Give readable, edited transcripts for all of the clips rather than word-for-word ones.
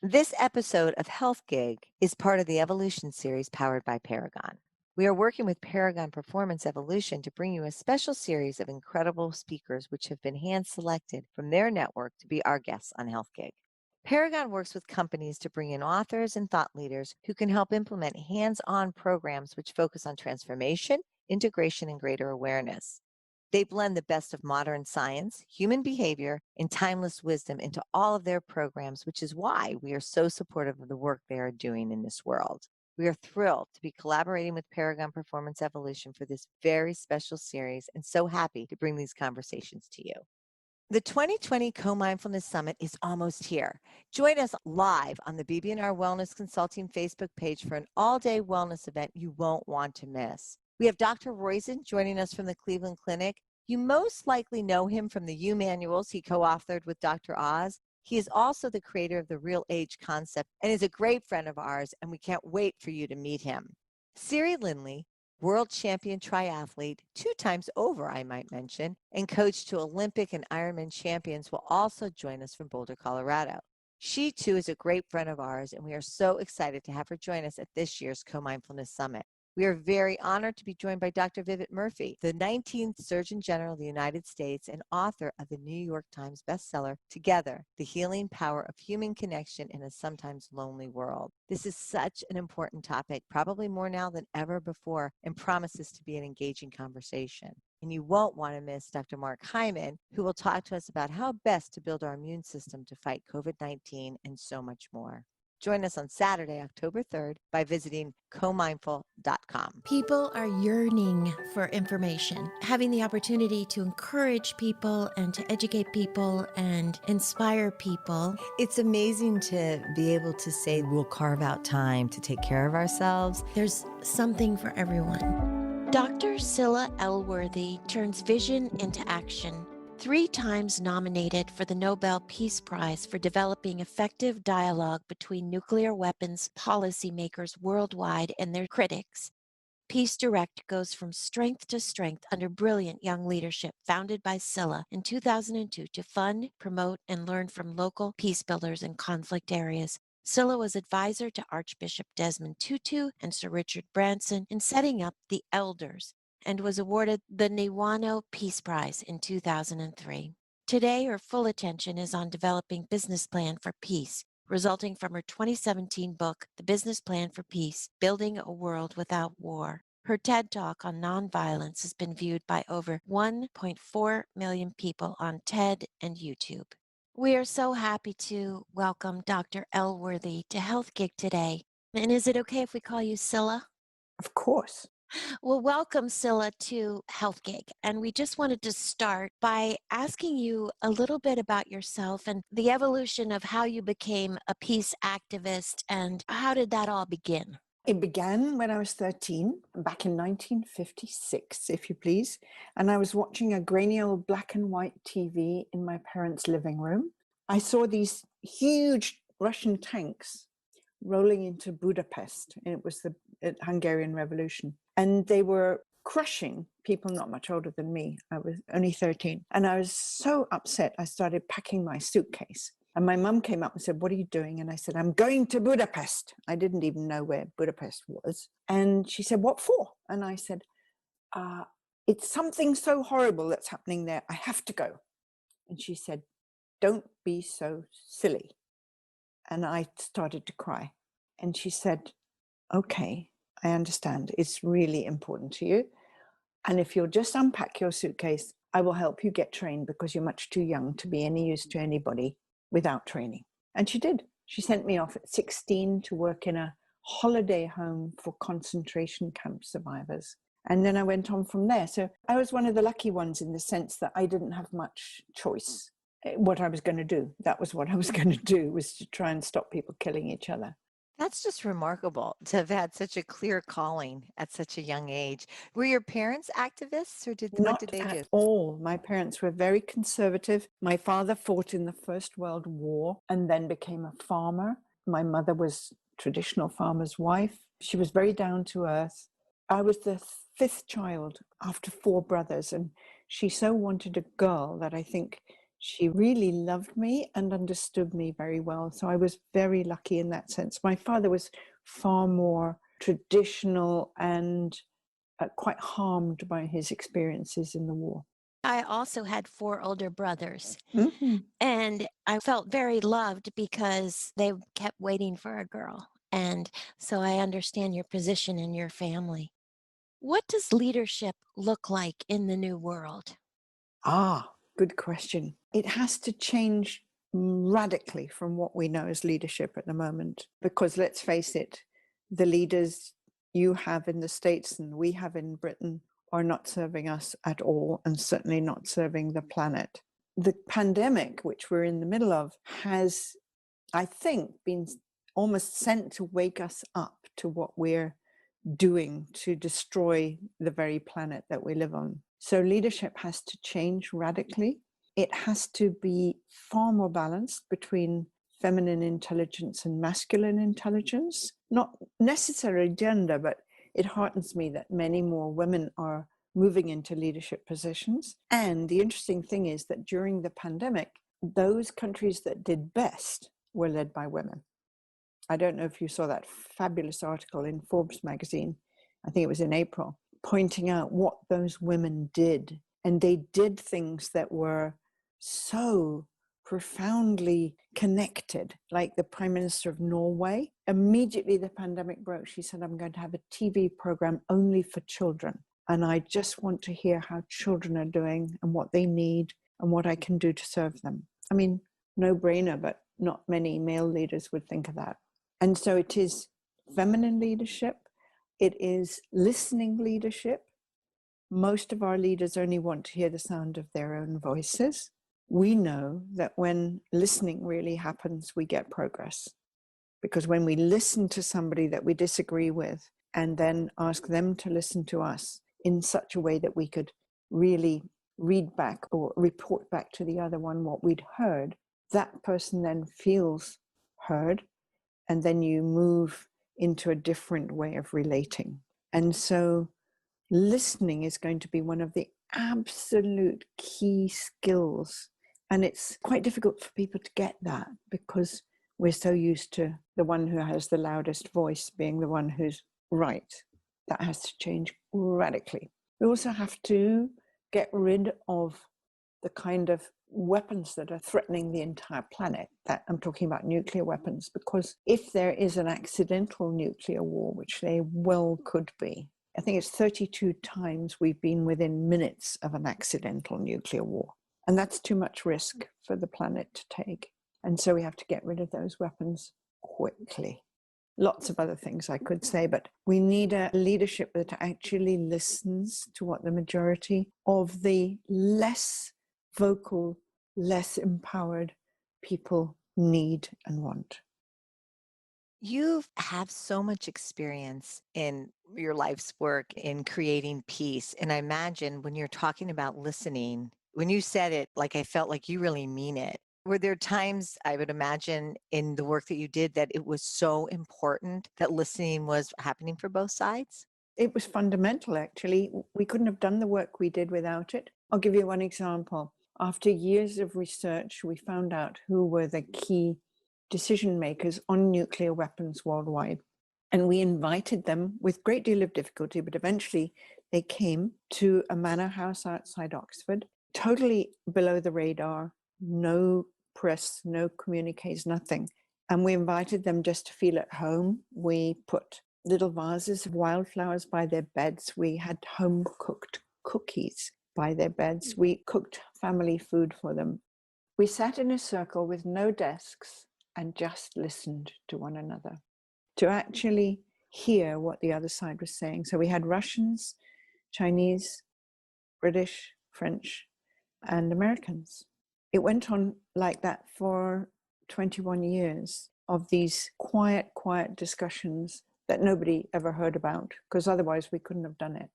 This episode of Health Gig is part of the Evolution series powered by Paragon. We are working with Paragon Performance Evolution to bring you a special series of incredible speakers which have been hand-selected from their network to be our guests on Health Gig. Paragon works with companies to bring in authors and thought leaders who can help implement hands-on programs which focus on transformation, integration, and greater awareness. They blend the best of modern science, human behavior, and timeless wisdom into all of their programs, which is why we are so supportive of the work they are doing in this world. We are thrilled to be collaborating with Paragon Performance Evolution for this very special series and so happy to bring these conversations to you. The 2020 Co-Mindfulness Summit is almost here. Join us live on the BB&R Wellness Consulting Facebook page for an all-day wellness event you won't want to miss. We have Dr. Roizen joining us from the Cleveland Clinic. You most likely know him from the U manuals he co-authored with Dr. Oz. He is also the creator of the Real Age concept and is a great friend of ours, and we can't wait for you to meet him. Siri Lindley, world champion triathlete, 2 times over, I might mention, and coach to Olympic and Ironman champions, will also join us from Boulder, Colorado. She, too, is a great friend of ours, and we are so excited to have her join us at this year's Co-Mindfulness Summit. We are very honored to be joined by Dr. Vivek Murthy, the 19th Surgeon General of the United States and author of the New York Times bestseller, Together, The Healing Power of Human Connection in a Sometimes Lonely World. This is such an important topic, probably more now than ever before, and promises to be an engaging conversation. And you won't want to miss Dr. Mark Hyman, who will talk to us about how best to build our immune system to fight COVID-19 and so much more. Join us on Saturday, October 3rd by visiting comindful.com. People are yearning for information. Having the opportunity to encourage people and to educate people and inspire people. It's amazing to be able to say we'll carve out time to take care of ourselves. There's something for everyone. Dr. Scilla Elworthy turns vision into action. 3 times nominated for the Nobel Peace Prize for developing effective dialogue between nuclear weapons policymakers worldwide and their critics. Peace Direct goes from strength to strength under brilliant young leadership founded by Cilla in 2002 to fund, promote, and learn from local peace builders in conflict areas. Cilla was advisor to Archbishop Desmond Tutu and Sir Richard Branson in setting up the Elders, and was awarded the Nobel Peace Prize in 2003. Today, her full attention is on developing business plan for peace, resulting from her 2017 book, The Business Plan for Peace, Building a World Without War. Her TED Talk on nonviolence has been viewed by over 1.4 million people on TED and YouTube. We are so happy to welcome Dr. Elworthy to Health Gig today. And is it okay if we call you Cilla? Of course. Well, welcome, Cilla, to Health Gig. And we just wanted to start by asking you a little bit about yourself and the evolution of how you became a peace activist, and how did that all begin? It began when I was 13, back in 1956, if you please. And I was watching a grainy old black and white TV in my parents' living room. I saw these huge Russian tanks rolling into Budapest. And it was the Hungarian Revolution. And they were crushing people not much older than me. I was only 13. And I was so upset, I started packing my suitcase. And my mum came up and said, "What are you doing?" And I said, "I'm going to Budapest." I didn't even know where Budapest was. And she said, "What for?" And I said, "It's something so horrible that's happening there. I have to go." And she said, "Don't be so silly." And I started to cry. And she said, "Okay, I understand. It's really important to you. And if you'll just unpack your suitcase, I will help you get trained because you're much too young to be any use to anybody without training." And she did. She sent me off at 16 to work in a holiday home for concentration camp survivors. And then I went on from there. So I was one of the lucky ones in the sense that I didn't have much choice what I was going to do. That was what I was going to do, was to try and stop people killing each other. That's just remarkable to have had such a clear calling at such a young age. Were your parents activists, or what Not did they do? at all. My parents were very conservative. My father fought in the First World War and then became a farmer. My mother was a traditional farmer's wife. She was very down to earth. I was the 5th child after 4 brothers, and she so wanted a girl that I think She really loved me and understood me very well. So I was very lucky in that sense. My father was far more traditional and quite harmed by his experiences in the war. I also had 4 older brothers, Mm-hmm. and I felt very loved because they kept waiting for a girl. And so I understand your position in your family. What does leadership look like in the new world? Good question. It has to change radically from what we know as leadership at the moment, because let's face it, the leaders you have in the States and we have in Britain are not serving us at all, and certainly not serving the planet. The pandemic, which we're in the middle of, has, I think, been almost sent to wake us up to what we're doing to destroy the very planet that we live on. So leadership has to change radically. It has to be far more balanced between feminine intelligence and masculine intelligence, not necessarily gender, but it heartens me that many more women are moving into leadership positions. And the interesting thing is that during the pandemic, those countries that did best were led by women. I don't know if you saw that fabulous article in Forbes magazine, I think it was in April, pointing out what those women did. And they did things that were so profoundly connected, like the Prime Minister of Norway. Immediately the pandemic broke, she said, I'm going to have a TV program only for children. And I just want to hear how children are doing and what they need and what I can do to serve them. I mean, no brainer, but not many male leaders would think of that. And so it is feminine leadership. It is listening leadership. Most of our leaders only want to hear the sound of their own voices. We know that when listening really happens, we get progress. Because when we listen to somebody that we disagree with and then ask them to listen to us in such a way that we could really read back or report back to the other one what we'd heard, that person then feels heard. And then you move into a different way of relating. And so listening is going to be one of the absolute key skills. And it's quite difficult for people to get that because we're so used to the one who has the loudest voice being the one who's right. That has to change radically. We also have to get rid of the kind of weapons that are threatening the entire planet. That I'm talking about nuclear weapons, because if there is an accidental nuclear war, which they well could be, I think it's 32 times we've been within minutes of an accidental nuclear war. And that's too much risk for the planet to take. And so we have to get rid of those weapons quickly. Lots of other things I could say, but we need a leadership that actually listens to what the majority of the less vocal, less empowered people need and want. You have so much experience in your life's work in creating peace. And I imagine when you're talking about listening, when you said it, like I felt like you really mean it. Were there times, I would imagine, in the work that you did that it was so important that listening was happening for both sides? It was fundamental, actually. We couldn't have done the work we did without it. I'll give you one example. After years of research, we found out who were the key decision makers on nuclear weapons worldwide. And we invited them with a great deal of difficulty, but eventually they came to a manor house outside Oxford, totally below the radar, no press, no communiques, nothing. And we invited them just to feel at home. We put little vases of wildflowers by their beds. We had home-cooked cookies by their beds. We cooked family food for them. We sat in a circle with no desks and just listened to one another to actually hear what the other side was saying. So we had Russians, Chinese, British, French, and Americans. It went on like that for 21 years of these quiet discussions that nobody ever heard about, because otherwise we couldn't have done it.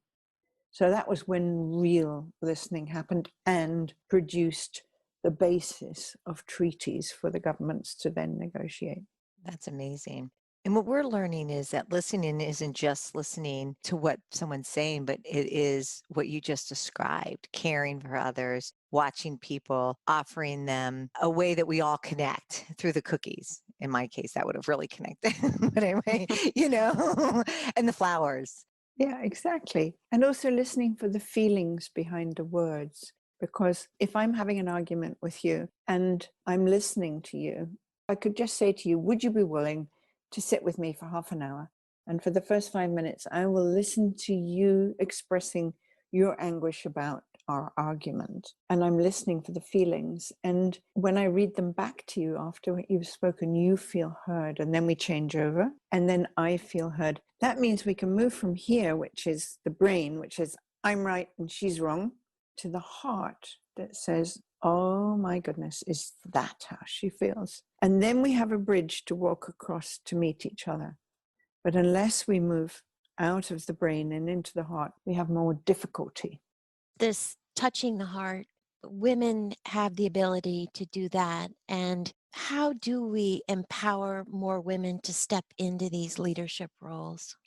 So that was when real listening happened and produced the basis of treaties for the governments to then negotiate. That's amazing. And what we're learning is that listening isn't just listening to what someone's saying, but it is what you just described, caring for others, watching people, offering them a way that we all connect through the cookies. In my case, that would have really connected. But anyway, and the flowers. Yeah, exactly. And also listening for the feelings behind the words. Because if I'm having an argument with you and I'm listening to you, I could just say to you, would you be willing to sit with me for half an hour? And for the first 5 minutes, I will listen to you expressing your anguish about our argument. And I'm listening for the feelings. And when I read them back to you after you've spoken, you feel heard. And then we change over. And then I feel heard. That means we can move from here, which is the brain, which is I'm right and she's wrong, to the heart that says, oh my goodness, is that how she feels? And then we have a bridge to walk across to meet each other. But unless we move out of the brain and into the heart, we have more difficulty. This touching the heart, women have the ability to do that. And how do we empower more women to step into these leadership roles?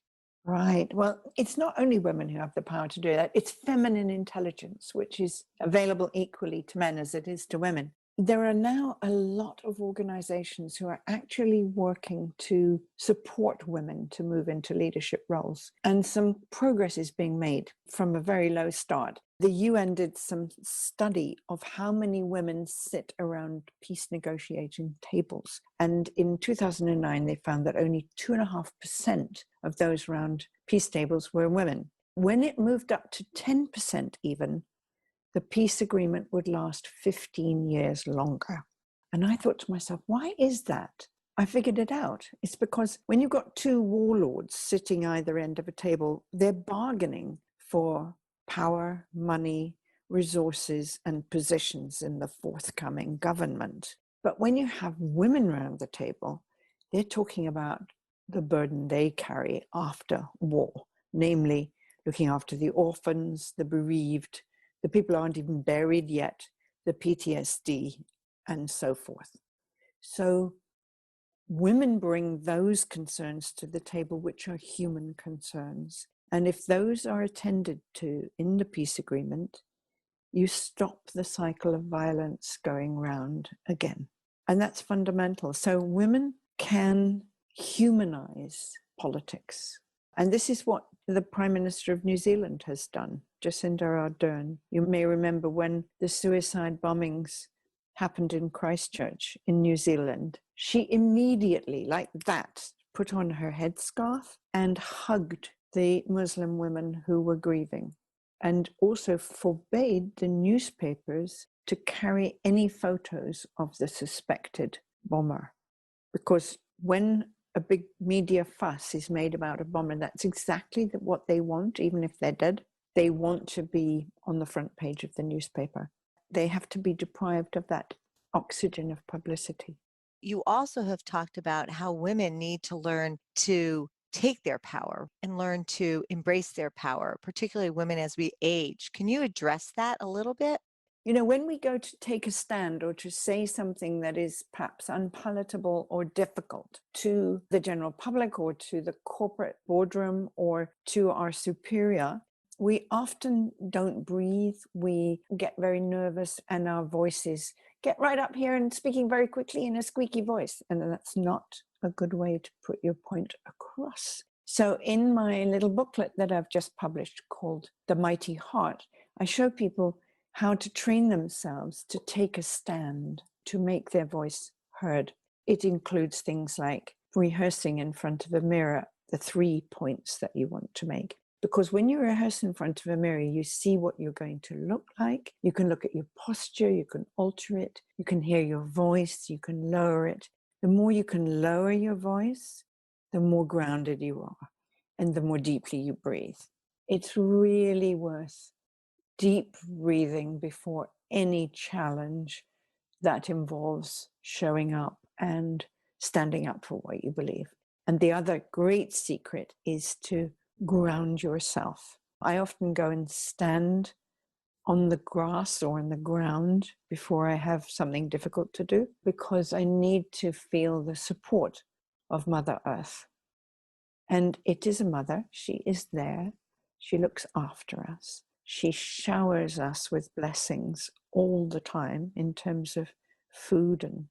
Right. Well, it's not only women who have the power to do that. It's feminine intelligence, which is available equally to men as it is to women. There are now a lot of organizations who are actually working to support women to move into leadership roles. And some progress is being made from a very low start. The UN did some study of how many women sit around peace negotiating tables. And in 2009, they found that only 2.5% of those around peace tables were women. When it moved up to 10% even, the peace agreement would last 15 years longer. And I thought to myself, why is that? I figured it out. It's because when you've got two warlords sitting either end of a table, they're bargaining for power, money, resources, and positions in the forthcoming government. But when you have women around the table, they're talking about the burden they carry after war, namely looking after the orphans, the bereaved, the people aren't even buried yet, the PTSD, and so forth. So women bring those concerns to the table, which are human concerns. And if those are attended to in the peace agreement, you stop the cycle of violence going round again. And that's fundamental. So women can humanize politics. And this is what the Prime Minister of New Zealand has done, Jacinda Ardern. You may remember when the suicide bombings happened in Christchurch in New Zealand, she immediately, like that, put on her headscarf and hugged the Muslim women who were grieving, and also forbade the newspapers to carry any photos of the suspected bomber. Because when a big media fuss is made about a bomber, that's exactly what they want, even if they're dead. They want to be on the front page of the newspaper. They have to be deprived of that oxygen of publicity. You also have talked about how women need to learn to take their power and learn to embrace their power, particularly women as we age. Can you address that a little bit? You know, when we go to take a stand or to say something that is perhaps unpalatable or difficult to the general public or to the corporate boardroom or to our superior, we often don't breathe. We get very nervous and our voices get right up here and speaking very quickly in a squeaky voice. And that's not a good way to put your point across. So in my little booklet that I've just published called The Mighty Heart, I show people how to train themselves to take a stand, to make their voice heard. It includes things like rehearsing in front of a mirror, the 3 points that you want to make. Because when you rehearse in front of a mirror, you see what you're going to look like. You can look at your posture, you can alter it, you can hear your voice, you can lower it. The more you can lower your voice, the more grounded you are and the more deeply you breathe. It's really worth deep breathing before any challenge that involves showing up and standing up for what you believe. And the other great secret is to ground yourself. I often go and stand on the grass or on the ground before I have something difficult to do, because I need to feel the support of Mother Earth. And it is a mother. She is there. She looks after us. She showers us with blessings all the time in terms of food and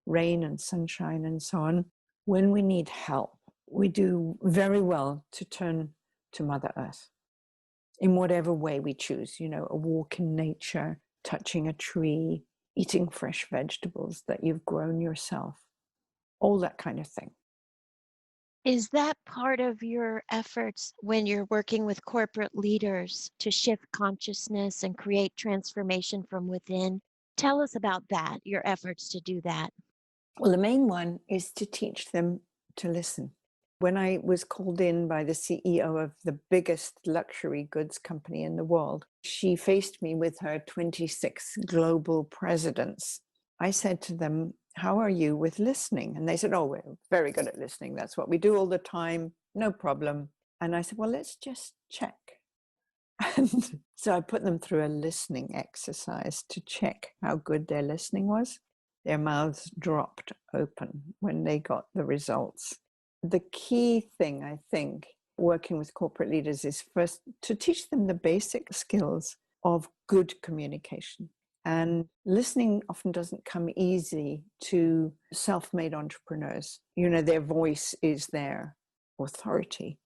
rain and sunshine and so on. When we need help, we do very well to turn to Mother Earth in whatever way we choose, you know, a walk in nature, touching a tree, eating fresh vegetables that you've grown yourself, all that kind of thing. Is that part of your efforts when you're working with corporate leaders to shift consciousness and create transformation from within? Tell us about that, your efforts to do that. Well, the main one is to teach them to listen. When I was called in by the CEO of the biggest luxury goods company in the world, she faced me with her 26 global presidents. I said to them, "How are you with listening?" And they said, "Oh, we're very good at listening. That's what we do all the time. No problem." And I said, "Well, let's just check." And so I put them through a listening exercise to check how good their listening was. Their mouths dropped open when they got the results. The key thing, I think, working with corporate leaders is first to teach them the basic skills of good communication. And listening often doesn't come easy to self-made entrepreneurs. You know, their voice is their authority,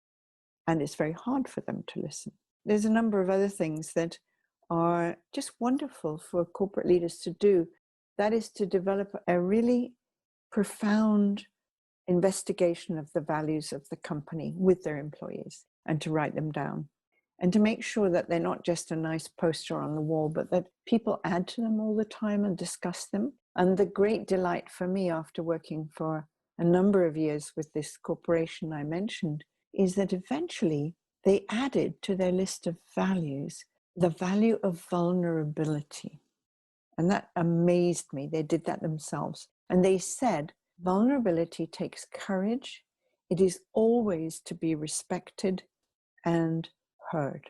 and it's very hard for them to listen. There's a number of other things that are just wonderful for corporate leaders to do. That is to develop a really profound investigation of the values of the company with their employees and to write them down and to make sure that they're not just a nice poster on the wall, but that people add to them all the time and discuss them. And the great delight for me after working for a number of years with this corporation I mentioned is that eventually they added to their list of values the value of vulnerability. And that amazed me. They did that themselves. And they said, vulnerability takes courage. It is always to be respected and heard.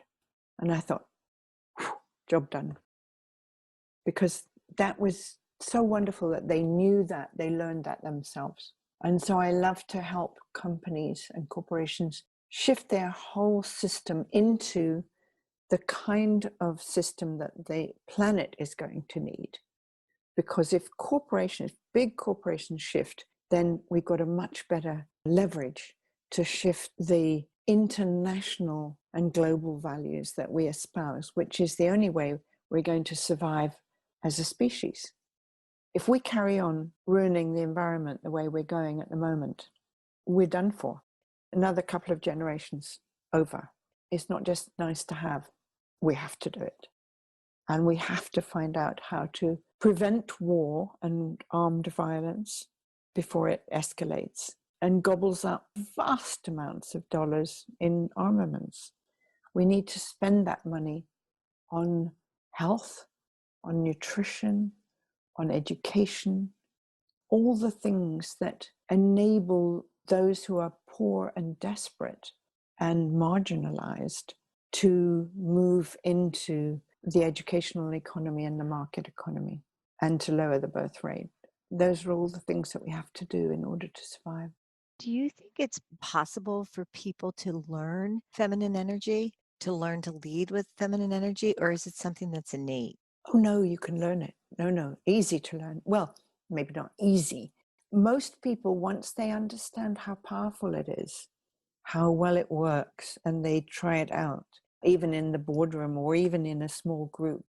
And I thought, job done. Because that was so wonderful that they knew that, they learned that themselves. And so I love to help companies and corporations shift their whole system into the kind of system that the planet is going to need. Because if corporations, big corporations shift, then we've got a much better leverage to shift the international and global values that we espouse, which is the only way we're going to survive as a species. If we carry on ruining the environment the way we're going at the moment, we're done for. Another couple of generations over. It's not just nice to have, we have to do it. And we have to find out how to prevent war and armed violence before it escalates and gobbles up vast amounts of dollars in armaments. We need to spend that money on health, on nutrition, on education, all the things that enable those who are poor and desperate and marginalized to move into the educational economy and the market economy and to lower the birth rate. Those are all the things that we have to do in order to survive. Do you think it's possible for people to learn feminine energy, to learn to lead with feminine energy, or is it something that's innate? Oh, no, you can learn it. No, easy to learn. Well, maybe not easy. Most people, once they understand how powerful it is, how well it works, and they try it out, even in the boardroom or even in a small group,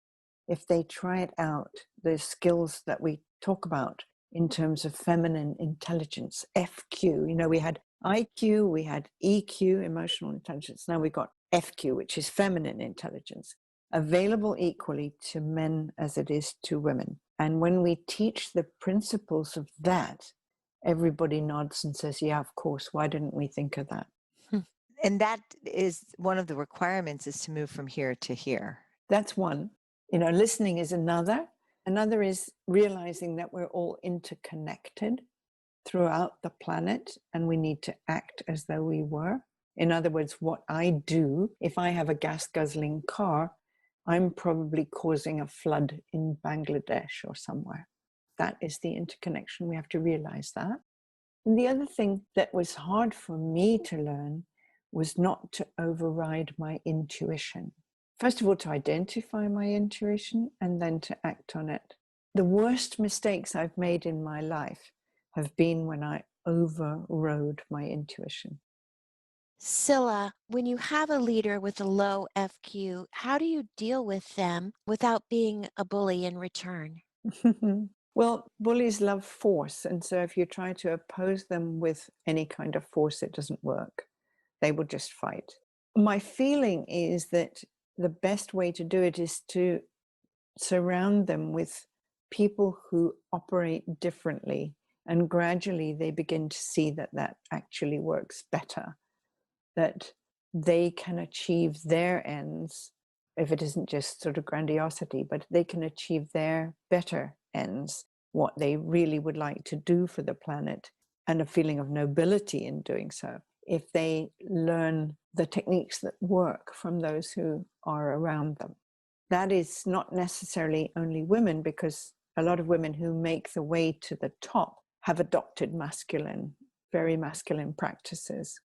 if they try it out, the skills that we talk about in terms of feminine intelligence, FQ, you know, we had IQ, we had EQ, emotional intelligence. Now we've got FQ, which is feminine intelligence, available equally to men as it is to women. And when we teach the principles of that, everybody nods and says, yeah, of course, why didn't we think of that? And that is one of the requirements, is to move from here to here. That's one. You know, listening is another. Another is realizing that we're all interconnected throughout the planet and we need to act as though we were. In other words, what I do, if I have a gas guzzling car, I'm probably causing a flood in Bangladesh or somewhere. That is the interconnection. We have to realize that. And the other thing that was hard for me to learn was not to override my intuition. First of all, to identify my intuition and then to act on it. The worst mistakes I've made in my life have been when I overrode my intuition. Cilla, when you have a leader with a low FQ, how do you deal with them without being a bully in return? Well, bullies love force. And so if you try to oppose them with any kind of force, it doesn't work. They will just fight. My feeling is that the best way to do it is to surround them with people who operate differently. And gradually they begin to see that that actually works better, that they can achieve their ends, if it isn't just sort of grandiosity, but they can achieve their better ends, what they really would like to do for the planet, and a feeling of nobility in doing so, if they learn the techniques that work from those who are around them. That is not necessarily only women, because a lot of women who make the way to the top have adopted very masculine practices.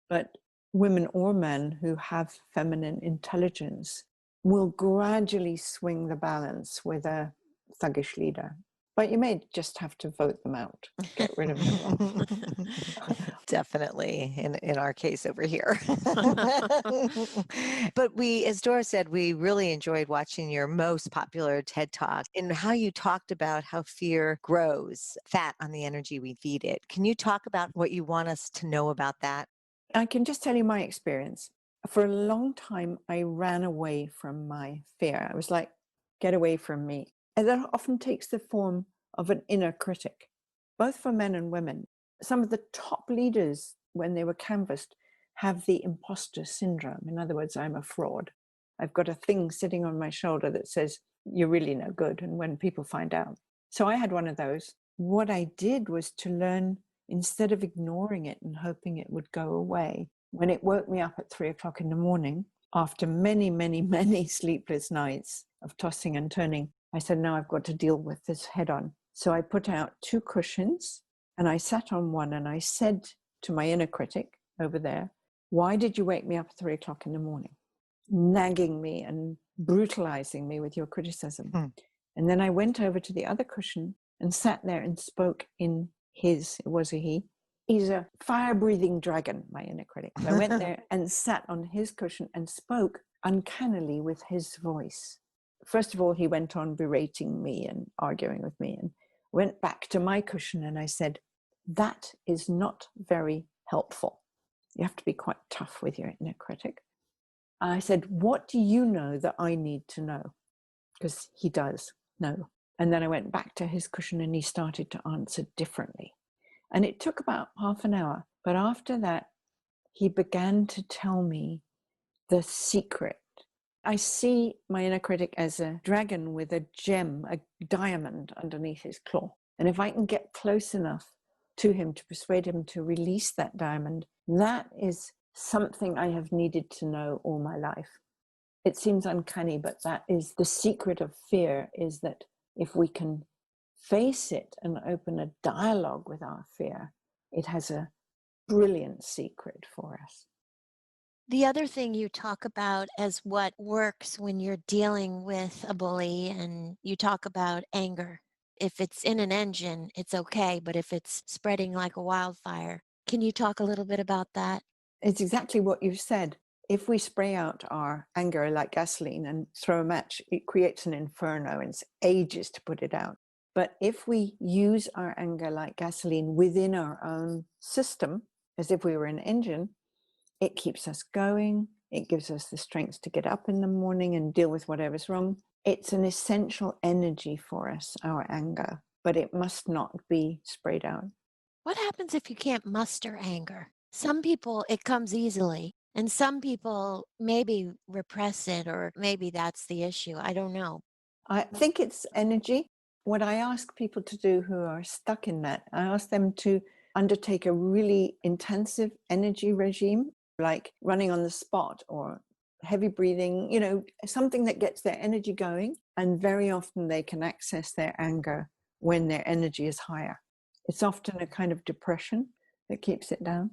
But women or men who have feminine intelligence will gradually swing the balance with a thuggish leader. But you may just have to vote them out, get rid of them. Definitely in our case over here. But as Dora said, we really enjoyed watching your most popular TED Talk and how you talked about how fear grows fat on the energy we feed it. Can you talk about what you want us to know about that? I can just tell you my experience. For a long time, I ran away from my fear. I was like, get away from me. And that often takes the form of an inner critic, both for men and women. Some of the top leaders, when they were canvassed, have the imposter syndrome. In other words, I'm a fraud. I've got a thing sitting on my shoulder that says, you're really no good. And when people find out. So I had one of those. What I did was to learn, instead of ignoring it and hoping it would go away, when it woke me up at 3:00 in the morning, after many, many, many sleepless nights of tossing and turning, I said, no, I've got to deal with this head on. So I put out 2 cushions and I sat on one and I said to my inner critic over there, why did you wake me up at 3:00 in the morning, nagging me and brutalizing me with your criticism? And then I went over to the other cushion and sat there and spoke in it was a he. He's a fire-breathing dragon, my inner critic. So I went there and sat on his cushion and spoke uncannily with his voice. First of all, he went on berating me and arguing with me, and went back to my cushion and I said, that is not very helpful. You have to be quite tough with your inner critic. I said, what do you know that I need to know? Because he does know. And then I went back to his cushion and he started to answer differently. And it took about half an hour. But after that, he began to tell me the secret. I see my inner critic as a dragon with a gem, a diamond underneath his claw. And if I can get close enough to him to persuade him to release that diamond, that is something I have needed to know all my life. It seems uncanny, but that is the secret of fear, is that if we can face it and open a dialogue with our fear, it has a brilliant secret for us. The other thing you talk about as what works when you're dealing with a bully, and you talk about anger. If it's in an engine, it's okay, but if it's spreading like a wildfire, can you talk a little bit about that? It's exactly what you've said. If we spray out our anger like gasoline and throw a match, it creates an inferno and it's ages to put it out. But if we use our anger like gasoline within our own system, as if we were an engine, it keeps us going. It gives us the strength to get up in the morning and deal with whatever's wrong. It's an essential energy for us, our anger, but it must not be sprayed out. What happens if you can't muster anger? Some people, it comes easily, and some people maybe repress it, or maybe that's the issue. I don't know. I think it's energy. What I ask people to do who are stuck in that, I ask them to undertake a really intensive energy regime, like running on the spot or heavy breathing, something that gets their energy going. And very often they can access their anger when their energy is higher. It's often a kind of depression that keeps it down.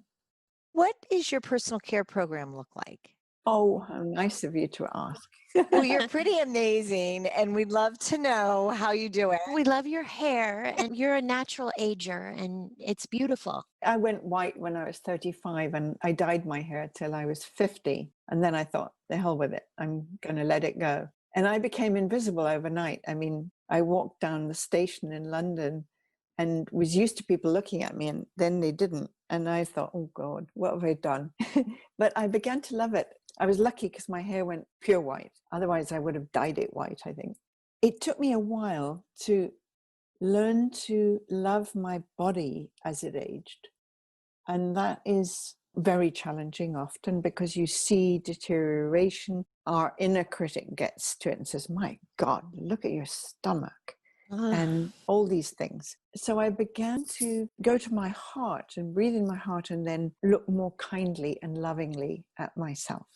What is your personal care program look like? Oh, how nice of you to ask. Well, you're pretty amazing, and we'd love to know how you do it. We love your hair, and you're a natural ager, and it's beautiful. I went white when I was 35 and I dyed my hair till I was 50. And then I thought, the hell with it. I'm going to let it go. And I became invisible overnight. I mean, I walked down the station in London and was used to people looking at me, and then they didn't. And I thought, oh God, what have I done? But I began to love it. I was lucky because my hair went pure white. Otherwise, I would have dyed it white, I think. It took me a while to learn to love my body as it aged. And that is very challenging often because you see deterioration. Our inner critic gets to it and says, my God, look at your stomach. And all these things. So I began to go to my heart and breathe in my heart and then look more kindly and lovingly at myself.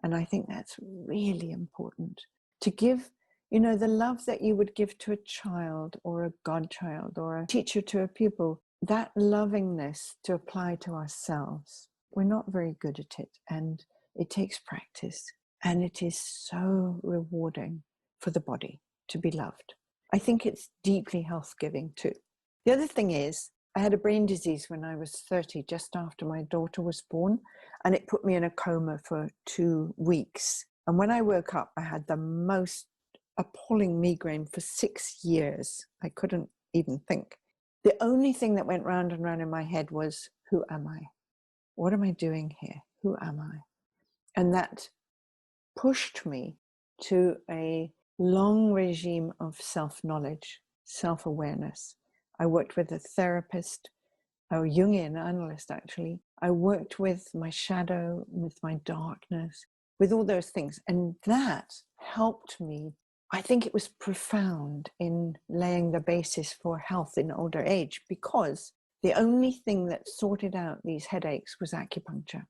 And I think that's really important to give, you know, the love that you would give to a child or a godchild or a teacher to a pupil, that lovingness to apply to ourselves. We're not very good at it, and it takes practice, and it is so rewarding for the body to be loved. I think it's deeply health-giving too. The other thing is, I had a brain disease when I was 30, just after my daughter was born, and it put me in a coma for 2 weeks. And when I woke up, I had the most appalling migraine for 6 years. I couldn't even think. The only thing that went round and round in my head was, who am I? What am I doing here? Who am I? And that pushed me to a long regime of self-knowledge, self-awareness. I worked with a therapist, a Jungian analyst actually. I worked with my shadow, with my darkness, with all those things. And that helped me. I think it was profound in laying the basis for health in older age, because the only thing that sorted out these headaches was acupuncture.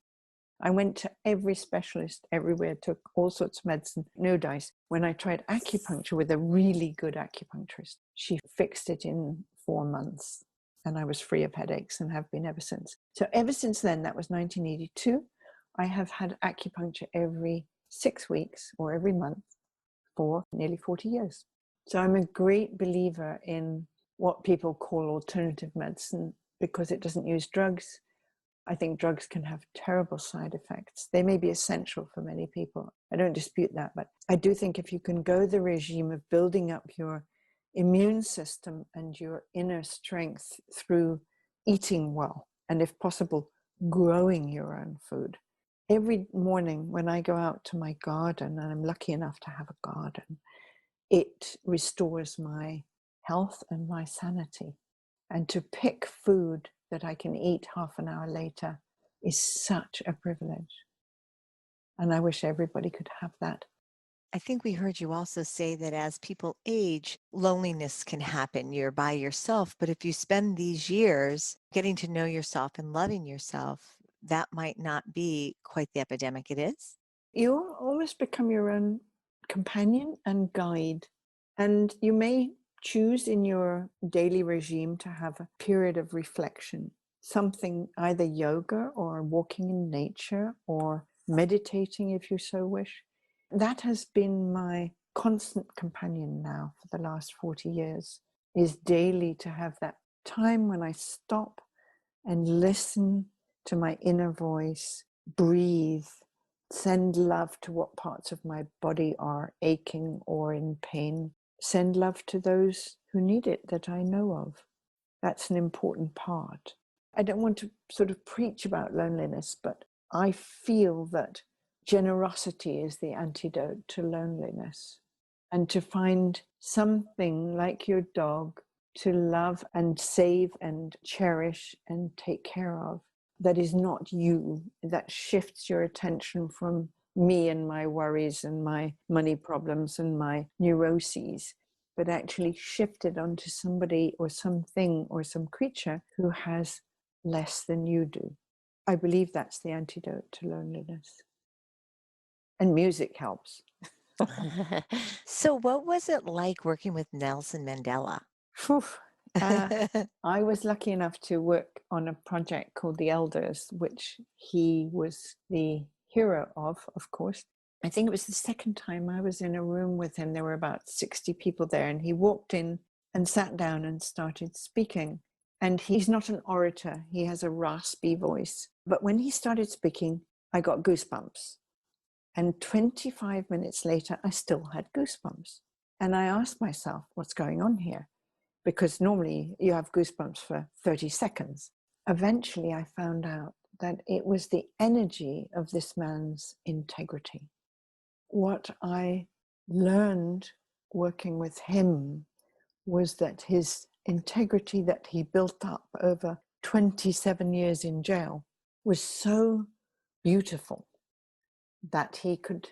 I went to every specialist everywhere, took all sorts of medicine, no dice. When I tried acupuncture with a really good acupuncturist, she fixed it in 4 months, and I was free of headaches and have been ever since. So ever since then, that was 1982, I have had acupuncture every 6 weeks or every month for nearly 40 years. So I'm a great believer in what people call alternative medicine because it doesn't use drugs. I think drugs can have terrible side effects. They may be essential for many people. I don't dispute that, but I do think if you can go the regime of building up your immune system and your inner strength through eating well, and if possible, growing your own food. Every morning when I go out to my garden, and I'm lucky enough to have a garden, it restores my health and my sanity. And to pick food that I can eat half an hour later is such a privilege. And I wish everybody could have that. I think we heard you also say that as people age, loneliness can happen. You're by yourself, but if you spend these years getting to know yourself and loving yourself, that might not be quite the epidemic it is. You almost become your own companion and guide. And you may choose in your daily regime to have a period of reflection, something either yoga or walking in nature or meditating if you so wish. That has been my constant companion now for the last 40 years, is daily to have that time when I stop and listen to my inner voice, breathe, send love to what parts of my body are aching or in pain, send love to those who need it that I know of. That's an important part. I don't want to sort of preach about loneliness, but I feel that generosity is the antidote to loneliness. And to find something like your dog to love and save and cherish and take care of that is not you, that shifts your attention from me and my worries and my money problems and my neuroses, but actually shift it onto somebody or something or some creature who has less than you do. I believe that's the antidote to loneliness. And music helps. So, what was it like working with Nelson Mandela? Whew. I was lucky enough to work on a project called The Elders, which he was the hero of course. I think it was the second time I was in a room with him. There were about 60 people there, and he walked in and sat down and started speaking. And he's not an orator. He has a raspy voice. But when he started speaking, I got goosebumps. And 25 minutes later, I still had goosebumps. And I asked myself, what's going on here? Because normally you have goosebumps for 30 seconds. Eventually, I found out that it was the energy of this man's integrity. What I learned working with him was that his integrity that he built up over 27 years in jail was so beautiful that he could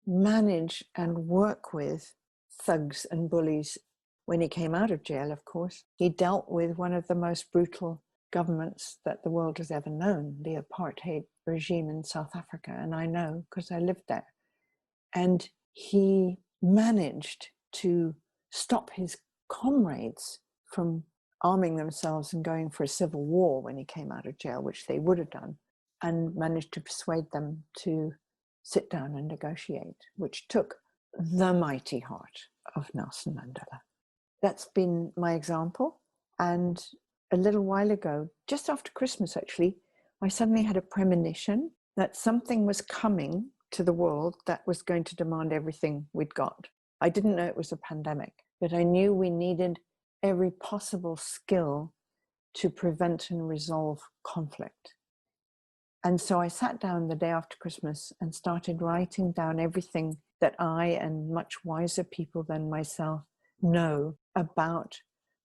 manage and work with thugs and bullies. When he came out of jail, of course, he dealt with one of the most brutal governments that the world has ever known, the apartheid regime in South Africa. And I know because I lived there. And he managed to stop his comrades from arming themselves and going for a civil war when he came out of jail, which they would have done, and managed to persuade them to sit down and negotiate, which took the mighty heart of Nelson Mandela. That's been my example. And a little while ago, just after Christmas actually, I suddenly had a premonition that something was coming to the world that was going to demand everything we'd got. I didn't know it was a pandemic, but I knew we needed every possible skill to prevent and resolve conflict. And so I sat down the day after Christmas and started writing down everything that I and much wiser people than myself know about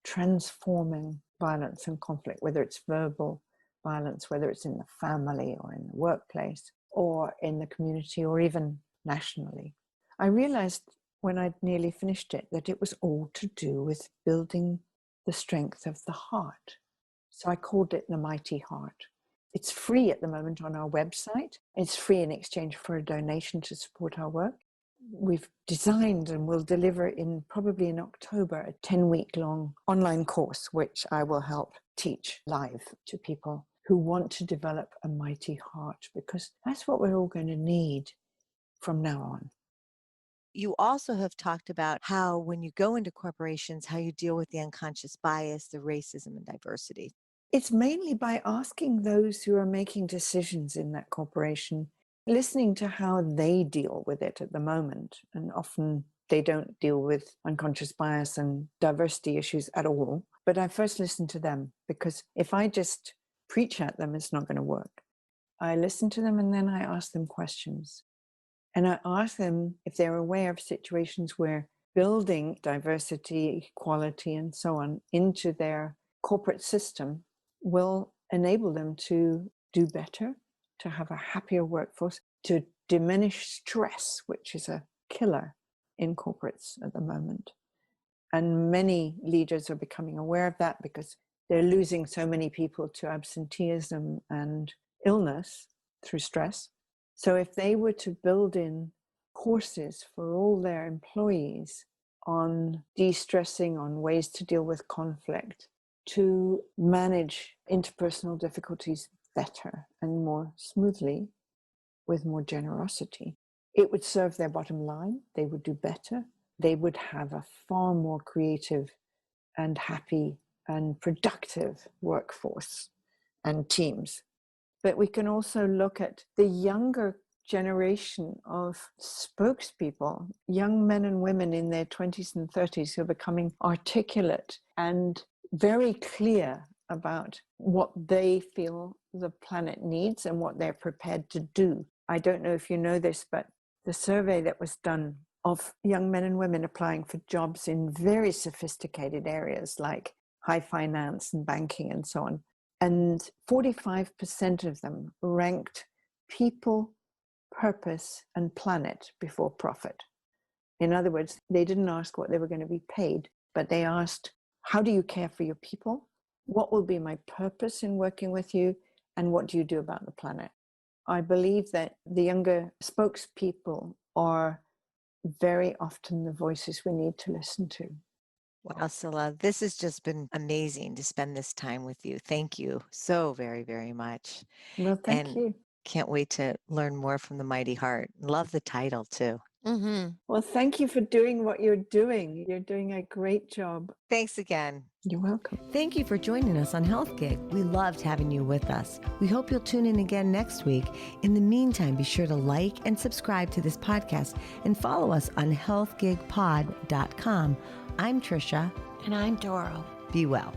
transforming violence and conflict, whether it's verbal violence, whether it's in the family or in the workplace or in the community or even nationally. I realized when I'd nearly finished it that it was all to do with building the strength of the heart. So I called it The Mighty Heart. It's free at the moment on our website. It's free in exchange for a donation to support our work. We've designed and will deliver probably in October a 10-week-long online course, which I will help teach live to people who want to develop a mighty heart, because that's what we're all going to need from now on. You also have talked about how when you go into corporations, how you deal with the unconscious bias, the racism and diversity. It's mainly by asking those who are making decisions in that corporation, listening to how they deal with it at the moment. And often they don't deal with unconscious bias and diversity issues at all. But I first listen to them, because if I just preach at them, it's not going to work. I listen to them and then I ask them questions. And I ask them if they're aware of situations where building diversity, equality, and so on into their corporate system will enable them to do better, to have a happier workforce, to diminish stress, which is a killer in corporates at the moment. And many leaders are becoming aware of that because they're losing so many people to absenteeism and illness through stress. So if they were to build in courses for all their employees on de-stressing, on ways to deal with conflict, to manage interpersonal difficulties better and more smoothly, with more generosity, it would serve their bottom line. They would do better. They would have a far more creative and happy and productive workforce and teams. But we can also look at the younger generation of spokespeople, young men and women in their 20s and 30s who are becoming articulate and very clear about what they feel the planet needs and what they're prepared to do. I don't know if you know this, but the survey that was done of young men and women applying for jobs in very sophisticated areas like high finance and banking and so on, and 45% of them ranked people, purpose, and planet before profit. In other words, they didn't ask what they were going to be paid, but they asked, how do you care for your people? What will be my purpose in working with you? And what do you do about the planet? I believe that the younger spokespeople are very often the voices we need to listen to. Wow, Cilla, this has just been amazing to spend this time with you. Thank you so very, very much. Well, thank And you. can't wait to learn more from the Mighty Heart. Love the title too. Mm-hmm. Well, thank you for doing what you're doing. You're doing a great job. Thanks again. You're welcome. Thank you for joining us on Health Gig. We loved having you with us. We hope you'll tune in again next week. In the meantime, be sure to like and subscribe to this podcast and follow us on healthgigpod.com. I'm Trisha. And I'm Doro. Be well.